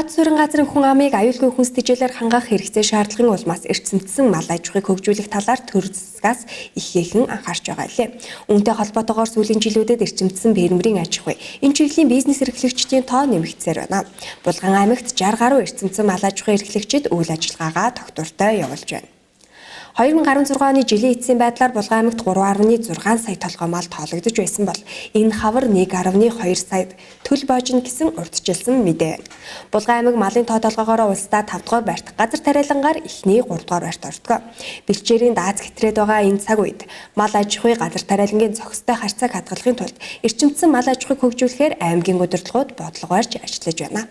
Хот суурин газрын хүн амыг аюулгүй хүнс тэжээлээр хангах хэрэгцээ шаардлагын улмаас эрчимдсэн мал аж ахуйг хөгжүүлэх талаар төр засгаас ихээхэн анхаарч байгаа лээ. Үүнтэй холбоотойгоор сүүлийн жилүүдэд эрчимдсэн фермерийн аж ахуй, энэ чиглэлийн бизнес эрхлэгчдийн тоо нэмэгдсээр байна. Булган аймагт 60 гаруй эрчимдсэн мал аж ахуй эрхлэгчид үйл ажиллагаагаа тогтвортой явуулж байна. 2016 оны жилийн эцсийн байдлаар Булган аймагт 3.6 сая толгой мал тоологдож байсан бол энэ хавар 1.2 сая төл боожно гэсэн урьдчилсан мэдээ байна. Булган аймаг малын тоо толгоогоор улсдаа 5 дугаар байрт газар тариалангаар эхний 3 дугаар байрт ордог. Бэлчээрийн дааз гэтрээд байгаа энэ цаг үед мал аж ахуй газар тариалангийн зохистой харьцааг хадгалахын тулд эрчимдсэн мал аж ахуйг хөгжүүлэхээр аймгийн удирдлагууд бодлого барьж ажиллаж байна.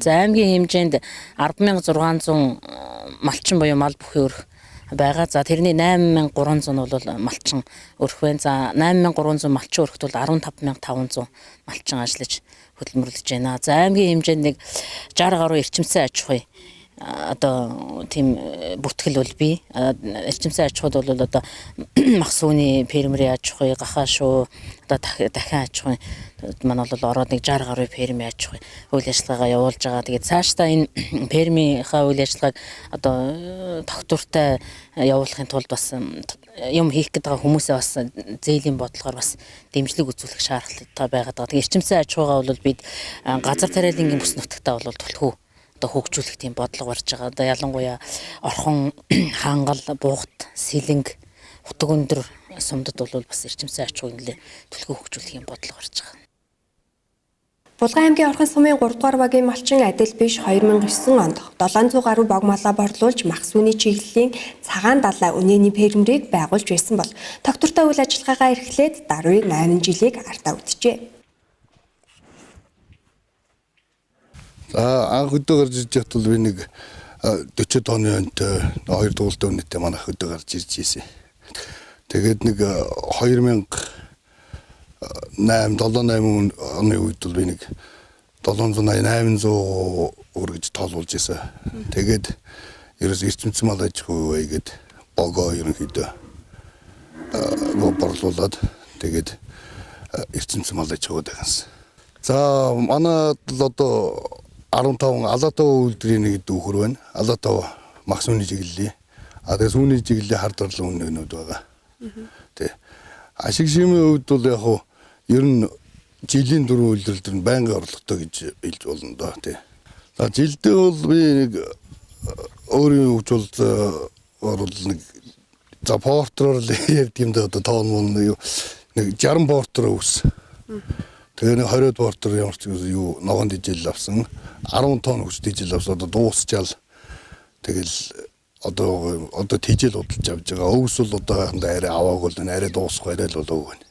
За аймгийн хэмжээнд 10,600 малчин буюу мал бүхий өрх байгаа. За тэрний 8,300 бол малчин өрх байна. За 8,300 малчин өрхт бол 15,500 малчин ажиллаж хөдөлмөрлөж байна. За аймгийн хэмжээнд нэг 60 гаруй эрчимцэн аж ахуй одоо тийм бүртгэл бол бий. Эрчимцэн аж ахуйд бол одоо мах сүүний фермерийн аж ахуй, гахаа шүү, одоо дахин аж ахуй манай бол ороод нэг 60 гаруй фермийн аж ахуй үйл ажиллагаагаа явуулж байгаа. Тэгээд цаашдаа энэ фермийнхаа үйл ажиллагааг одоо тогтвортой явуулахын тулд бас юм хийх гэдэг хүмүүсээ бас зээлийн бодлогоор бас дэмжлэг үзүүлэх шаардлагатай байгаад байгаа. Тэгээд эрчимцэн аж ахуйгаа бол бид газар тариалангийн бүс нутагтаа бол түлхүү одоо хөгжүүлэх тийм бодлого барьж байгаа. Одоо ялангуяа орхон, хангал, бугт, сэлэнг, утаг өндөр сумдад бол бас эрчимцэн аж ахуйг нэлээд түлхүү хөгжүүлэх юм бодлого барьж байгаа. Булган аймгийн орхон сумын 3 дугаар багийн малчин адил биш 2009 онд 700 гаруй бог малаа борлуулж мах сүүний чиглэлийн цагаан далай үнэний фермерийг байгуулж байсан бол тогтвортой үйл ажиллагаагаа эрхлээд даруй 8 жилийг ардаа үтжээ. Анх өдөө гарч ирж байхад бол би нэг 40 тонны өнтэй 2 дуултай үнэтэй манайх өдөө гарч ирж ийсэн. Тэгээд нэг 2008 оны үед бол би нэг 780-800 өргөж тоолуулж ийсэн. Тэгээд ерөөс эрчимцэн мал аж ахуй гээд богоо ерөнхийдөө борлуулад тэгээд эрчимцэн мал аж ахуйд байгасан. За манайд л одоо 15 алаатаа үйлдвэрийн нэг дүүхэр байна. Алаатаа мах сүүний чиглэлийн. Тэгээд сүүний чиглэлийн хар дарлан үнэнүүд байгаа. Тэ. Ашиг шимийн хувьд бол яг хуу ер нь жилийн 4 үйлдвэрлэлд байнгын орлоготой гэж хэлж болно доо тий. За жилдээ бол би нэг өөрийн хөгжүүлэлт оруулал нэг за портроор л ярьд юм да одоо тоон мөн нэг 60 портер өвс. Тэгээ нэг 20 портер ямар ч юу ногоон дижил авсан 10 тонн хүч дижил авсан одоо дуусчаал тэгэл одоо тижил удалж авж байгаа. Өвс бол одоо арай аваагүй л арай дуусах арай л болов байна.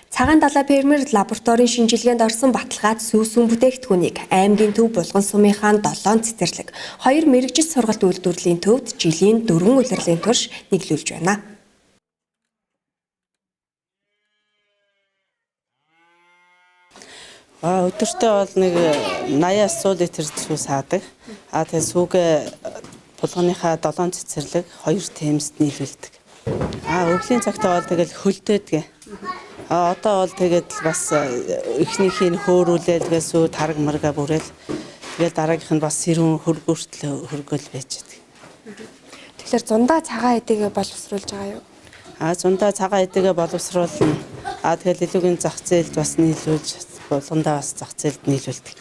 Цагаан далай фермер лабораторийн шинжилгээнд орсон баталгаад сүүсүн бүтээгдэхүүнийг аймгийн төв Булган сумынхаа 7 цэцэрлэг 2 мэрэгжил сургалт үйлдвэрлэлийн төвд жилийн 4 улирлын турш нэглүүлж байна. Өдөртөө бол нэг 80-аас 100 литр сүү саадаг. Тэгээ сүүгээ булганыхаа 7 цэцэрлэг 2 темст нийлүүлдэг. Өвлийн цагтаа бол тэгэл хөлдөөдгээ. Одоо бол тэгээд бас эхнийхийг хөөрүүлээлгээ сүү тараг марга бүрээл. Тэгээд дараагийнх нь бас сэрүүн хөргөөртөл хөргөөл байж байдаг. Тэгэхээр зундаа цагаан эдэгээ боловсруулж байгаа юу? Зундаа цагаан эдэгээ боловсруулна. Тэгээд илүүгийн зах зээлд бас нийлүүлж булгандаа бас зах зээлд нийлүүлдэг.